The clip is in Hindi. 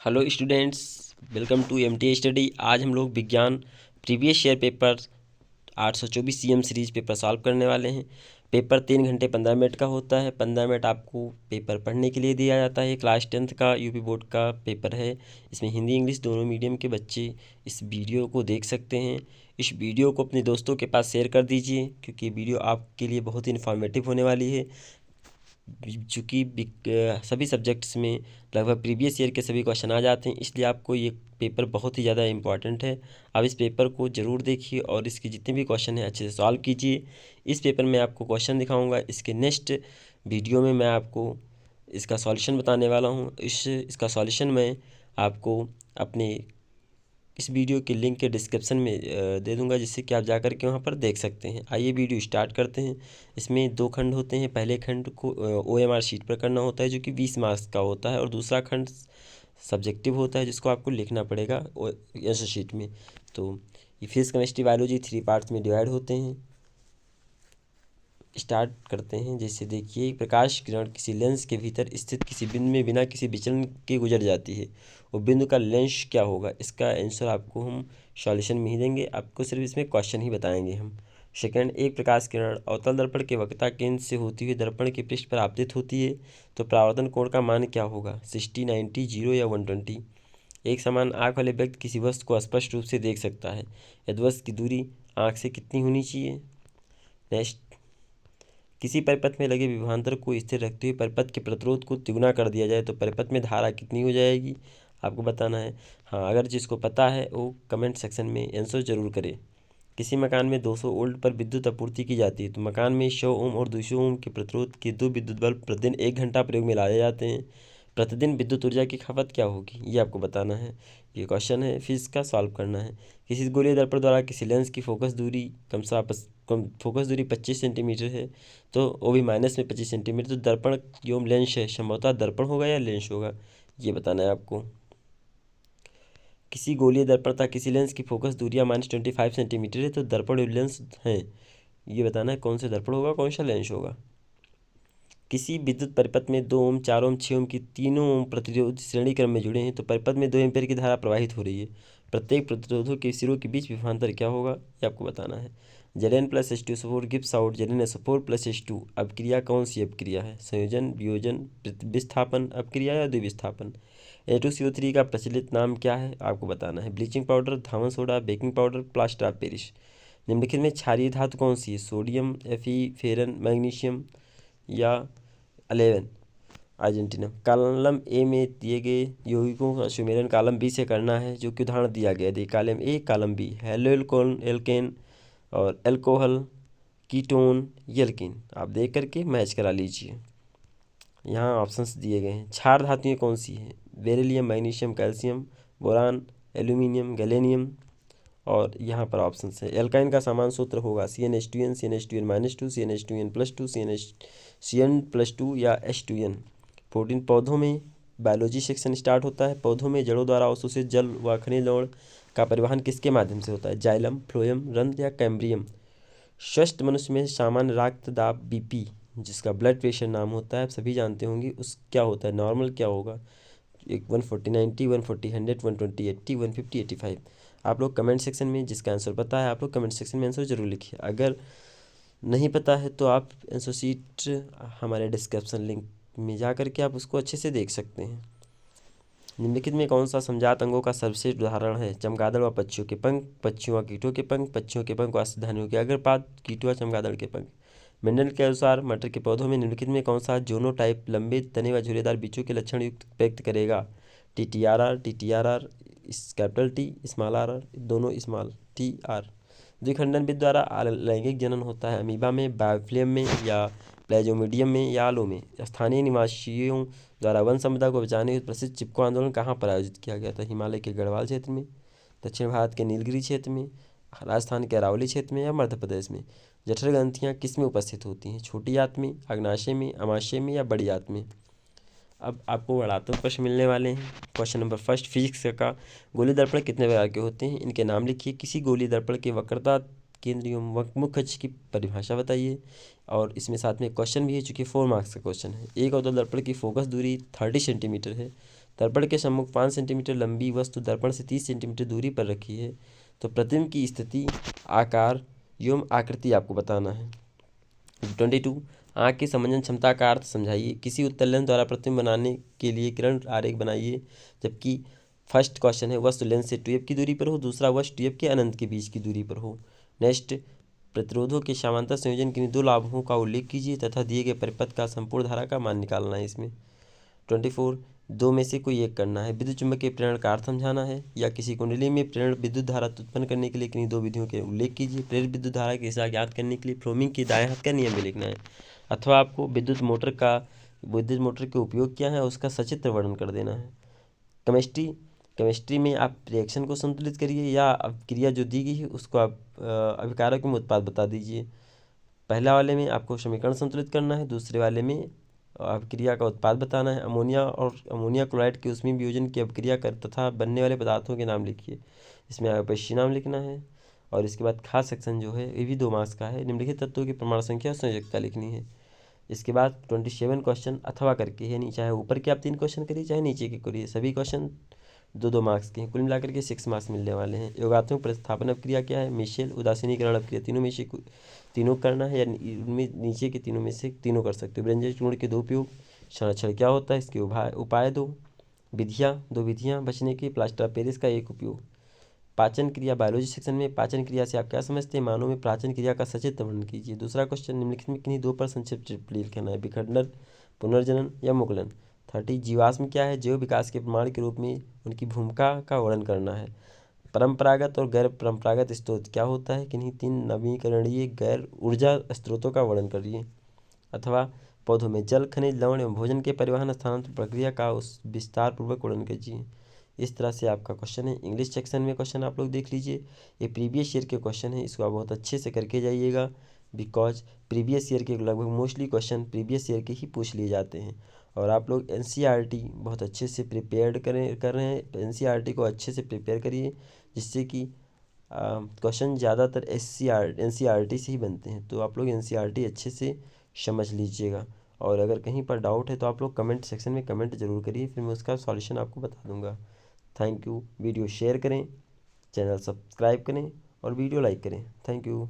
Hello students, welcome to MT study. आज हम लोग विज्ञान previous year paper 824 CM series paper solve करने वाले हैं। पेपर 3 घंटे 15 मिनट का होता है। 15 मिनट आपको पेपर पढ़ने के लिए दिया जाता है। क्लास 10th का यूपी बोर्ड का पेपर है। इसमें हिंदी इंग्लिश दोनों मीडियम के बच्चे इस वीडियो को देख सकते हैं। इस वीडियो को अपने दोस्तों के पास शेयर कर दीजिए, क्योंकि वीडियो आपके लिए बहुत ही इन्फॉर्मेटिव होने वाली है। चूँकि सभी सब्जेक्ट्स में लगभग प्रीवियस ईयर के सभी क्वेश्चन आ जाते हैं, इसलिए आपको ये पेपर बहुत ही ज़्यादा इम्पॉर्टेंट है। आप इस पेपर को ज़रूर देखिए और इसके जितने भी क्वेश्चन हैं अच्छे से सॉल्व कीजिए। इस पेपर में आपको क्वेश्चन दिखाऊंगा। इसके नेक्स्ट वीडियो में मैं आपको इसका सॉल्यूशन बताने वाला हूँ। इसका सॉल्यूशन मैं आपको अपने इस वीडियो के लिंक के डिस्क्रिप्शन में दे दूंगा, जिससे कि आप जाकर के वहाँ पर देख सकते हैं। आइए वीडियो स्टार्ट करते हैं। इसमें 2 खंड होते हैं। पहले खंड को OMR शीट पर करना होता है, जो कि 20 मार्क्स का होता है, और दूसरा खंड सब्जेक्टिव होता है, जिसको आपको लिखना पड़ेगा आंसर शीट में। तो ये फिजिक्स केमिस्ट्री बायोलॉजी 3 पार्ट्स में डिवाइड होते हैं। स्टार्ट करते हैं। जैसे देखिए, प्रकाश किरण किसी लेंस के भीतर स्थित किसी बिंदु में बिना किसी विचलन के गुजर जाती है। वो बिंदु का लेंस क्या होगा? इसका आंसर आपको हम सॉल्यूशन में ही देंगे। आपको सिर्फ इसमें क्वेश्चन ही बताएंगे हम। सेकंड, एक प्रकाश किरण अवतल दर्पण के वक्रता केंद्र से होती हुई दर्पण के पृष्ठ पर आपतित होती है, तो परावर्तन कोण का मान क्या होगा? 60, 90, 0 या 120? एक समान आँख वाले व्यक्ति किसी वस्तु को स्पष्ट रूप से देख सकता है, यदि वस्तु की दूरी आँख से कितनी होनी चाहिए? नेक्स्ट, किसी परिपथ में लगे विभवांतर को स्थिर रखते हुए परिपथ के प्रतिरोध को तिगुना कर दिया जाए, तो परिपथ में धारा कितनी हो जाएगी? आपको बताना है। हाँ, अगर जिसको पता है वो कमेंट सेक्शन में आंसर जरूर करे। किसी मकान में 200 वोल्ट पर विद्युत आपूर्ति की जाती है, तो मकान में 100 ओम और 200 ओम के प्रतिरोध के 2 विद्युत बल्ब प्रतिदिन 1 घंटा प्रयोग में लाए जाते हैं। प्रतिदिन विद्युत ऊर्जा की खपत क्या होगी? ये आपको बताना है। ये क्वेश्चन है, फिर इसका सॉल्व करना है। किसी गोलीय दर्पण द्वारा किसी लेंस की फोकस दूरी फोकस दूरी 25 सेंटीमीटर है, तो वो भी माइनस में 25 सेंटीमीटर, तो दर्पण जो लेंस है संभवतः दर्पण होगा या लेंस होगा, ये बताना है आपको। किसी गोलीय दर्पण तथा किसी लेंस की फोकस दूरियां -25 सेंटीमीटर है, तो दर्पण और लेंस हैं, ये बताना है कौन सा दर्पण होगा, कौन सा लेंस होगा। किसी विद्युत परिपथ में 2 ओम, 4 ओम, 6 ओम की तीनों ओम प्रतिरोध श्रेणी क्रम में जुड़े हैं, तो परिपथ में 2 एम्पीयर की धारा प्रवाहित हो रही है। प्रत्येक प्रतिरोधों के सिरों के बीच विभवांतर क्या होगा, ये आपको बताना है। Zn+H2SO4 gives out ZnSO4+H2। अपक्रिया कौन सी अपक्रिया है? संयोजन, वियोजन, विस्थापन अपक्रिया या द्विविस्थापन? Na2CO3 का प्रचलित नाम क्या है? आपको बताना है। Bleaching powder, Dhawan soda, baking powder, plaster of Paris? निम्नलिखित में क्षारीय धातु कौन सी है? सोडियम, Fe, फेरन, मैग्नीशियम या 11 अर्जेंटीना? कॉलम ए में दिए गए यौगिकों का सुमेलन कॉलम बी से करना है, जो कि उदाहरण दिया गया है। Column A, column B, haloalkane, alkane और एल्कोहल, कीटोन, एल्कीन। आप देख करके मैच करा लीजिए। यहाँ ऑप्शंस दिए गए हैं। क्षार धातुएं कौन सी हैं? Beryllium, magnesium, calcium, boron, aluminium, gallium. और यहाँ पर ऑप्शन है। एल्काइन का समान सूत्र होगा CnH2n, CnH2n-2, CnH2n+2, CN+2 या H2n। 14, पौधों में बायोलॉजी सेक्शन स्टार्ट होता है। पौधों में जड़ों द्वारा अवशोषित जल व खनिज लवण का परिवहन किसके माध्यम से होता है? जाइलम, फ्लोएम, रंध्र या कैम्ब्रियम? स्वस्थ मनुष्य में सामान्य रक्तदाब BP, जिसका ब्लड प्रेशर नाम होता है, आप सभी जानते होंगे, उस क्या होता है? नॉर्मल क्या होगा? 140, 90, 140, 100, 120, 80, 150, 85? आप लोग कमेंट सेक्शन में जिसका आंसर पता है, आप लोग कमेंट सेक्शन में आंसर जरूर लिखिए। अगर नहीं पता है तो आप आंसर शीट हमारे डिस्क्रिप्शन लिंक में जा करके आप उसको अच्छे से देख सकते हैं। निम्नलिखित में कौन सा समजात अंगों का सर्वश्रेष्ठ उदाहरण है? चमगादड़ व पक्षियों के पंख, पक्षियों व कीटों के पंख, पक्षियों के पंख व स्तनधारियों के अग्रपाद, कीटों व चमगादड़ के पंख? मेंडल के अनुसार मटर के पौधों में निम्नलिखित में कौन सा जोनोटाइप लंबे तने व झुर्रीदार बीजों के लक्षण युक्त व्यक्त करेगा? TTRR, capital T, small r, दोनों स्मॉल TR? द्विखंडन द्वारा लैंगिक जनन होता है अमीबा में, बायोफ्लियम में या प्लाज्मोडियम में या आलू में? स्थानीय निवासियों द्वारा वन संपदा को बचाने हेतु प्रसिद्ध चिपको आंदोलन कहाँ पर आयोजित किया गया था? हिमालय के गढ़वाल क्षेत्र में, दक्षिण भारत के नीलगिरी क्षेत्र में, राजस्थान के अरावली क्षेत्र में या मध्य प्रदेश में? जठर ग्रंथियाँ किस में उपस्थित होती हैं? छोटी आंत में, अग्नाशय में, अमाशय में या बड़ी आंत में? अब आपको वर्णात्मक प्रश्न मिलने वाले हैं। क्वेश्चन नंबर फर्स्ट, फिजिक्स का। गोलीय दर्पण कितने प्रकार के होते हैं? इनके नाम लिखिए। किसी गोलीय दर्पण के वक्रता केंद्र एवं मुख्य अक्ष की परिभाषा बताइए। और इसमें साथ में क्वेश्चन भी है, चूँकि 4 मार्क्स का क्वेश्चन है। एक अवतल दर्पण की फोकस दूरी 30 सेंटीमीटर है, दर्पण के सम्मुख 5 सेंटीमीटर लंबी वस्तु दर्पण से 30 सेंटीमीटर दूरी पर रखी है, तो प्रतिबिंब की स्थिति, आकार एवं आकृति आपको बताना है। 22 आँख की समंजन क्षमता का अर्थ समझाइए। किसी उत्तल लेंस द्वारा प्रतिबिंब बनाने के लिए किरण आरेख बनाइए। जबकि फर्स्ट क्वेश्चन है वस्तु लेंस से 2f की दूरी पर हो, दूसरा वस्तु 2f के अनंत के बीच की दूरी पर हो। नेक्स्ट, प्रतिरोधों के समांतर संयोजन के 2 लाभों का उल्लेख कीजिए तथा दिए गए परिपथ का संपूर्ण धारा का मान निकालना है। इसमें 24 दो में से कोई एक करना है। विद्युत चुम्बकीय प्रेरण का अर्थ समझाना है, या किसी कुंडली में प्रेरण विद्युत धारा उत्पन्न करने के लिए किन्हीं 2 विधियों के उल्लेख कीजिए। प्रेरित विद्युत धारा की दिशा ज्ञात करने के लिए फ्रोमिंग के दाएं हाथ का नियम भी लिखना है, अथवा आपको विद्युत मोटर के उपयोग क्या है उसका सचित्र वर्णन कर देना है। केमिस्ट्री में आप रिएक्शन को संतुलित करिए, या क्रिया जो दी गई है उसको आप अभिकारक में उत्पाद बता दीजिए। पहला वाले में आपको समीकरण संतुलित करना है, दूसरे वाले में अभिक्रिया का उत्पाद बताना है। अमोनिया और अमोनिया क्लोराइड के ऊष्मीय वियोजन की अभिक्रिया कर तथा बनने वाले पदार्थों के नाम लिखिए। इसमें आपको नाम लिखना है। और इसके बाद खास सेक्शन जो है ये भी 2 मार्क्स का है। निम्नलिखित तत्वों की परमाणु संख्या और संयोजकता लिखनी है। इसके बाद 27 क्वेश्चन अथवा करके, यानी चाहे ऊपर के आप 3 क्वेश्चन करिए चाहे नीचे के करिए, सभी क्वेश्चन 2-2 मार्क्स के हैं। कुल मिलाकर के 6 मार्क्स मिलने वाले हैं। योगात्मक प्रतिस्थापन अभिक्रिया क्या है, मिशेल उदासीनीकरण अभिक्रिया, तीनों में से तीनों करना है, या इनमें नीचे के तीनों में से तीनों कर सकते हो। व्यंजक चूर्ण के 2 उपयोग, क्षण क्या होता है, इसके उपाय 2 विधियाँ बचने की, प्लास्टर ऑफ पेरिस का 1 उपयोग। पाचन क्रिया बायोलॉजी सेक्शन में पाचन क्रिया से आप क्या समझते हैं, मानव में पाचन क्रिया का सचित्र वर्णन कीजिए। दूसरा क्वेश्चन, निम्नलिखित में किन्हीं 2 पर संक्षिप्त टिप्पणी लिखना है, विखंडन, पुनर्जनन या मुगलन। 30 जीवाश्म क्या है, जैव विकास के प्रमाण के रूप में उनकी भूमिका का वर्णन करना है। परंपरागत और गैर परंपरागत स्रोत क्या होता है, किन्हीं 3 नवीकरणीय गैर ऊर्जा स्रोतों का वर्णन करिए। अथवा पौधों में जल, खनिज, लवण एवं भोजन के परिवहन स्थानांतरण प्रक्रिया का उस विस्तार पूर्वक वर्णन कीजिए। इस तरह से आपका क्वेश्चन है। इंग्लिश सेक्शन में क्वेश्चन आप लोग देख लीजिए, ये प्रीवियस ईयर के क्वेश्चन है, इसको आप बहुत अच्छे से करके जाइएगा, बिकॉज प्रीवियस ईयर के लगभग मोस्टली क्वेश्चन प्रीवियस ईयर के ही पूछ लिए जाते हैं। और आप लोग एनसीईआरटी बहुत अच्छे से प्रिपेयर कर रहे हैं, एनसीईआरटी को अच्छे से प्रिपेयर करिए, जिससे कि क्वेश्चन ज़्यादातर एनसीईआरटी से ही बनते हैं। तो आप लोग एनसीईआरटी अच्छे से समझ लीजिएगा। और अगर कहीं पर डाउट है तो आप लोग कमेंट सेक्शन में कमेंट जरूर करिए, फिर मैं उसका सॉल्यूशन आपको बता दूंगा। Thank you. वीडियो शेयर करें, चैनल सब्सक्राइब करें और वीडियो लाइक करें। Thank you.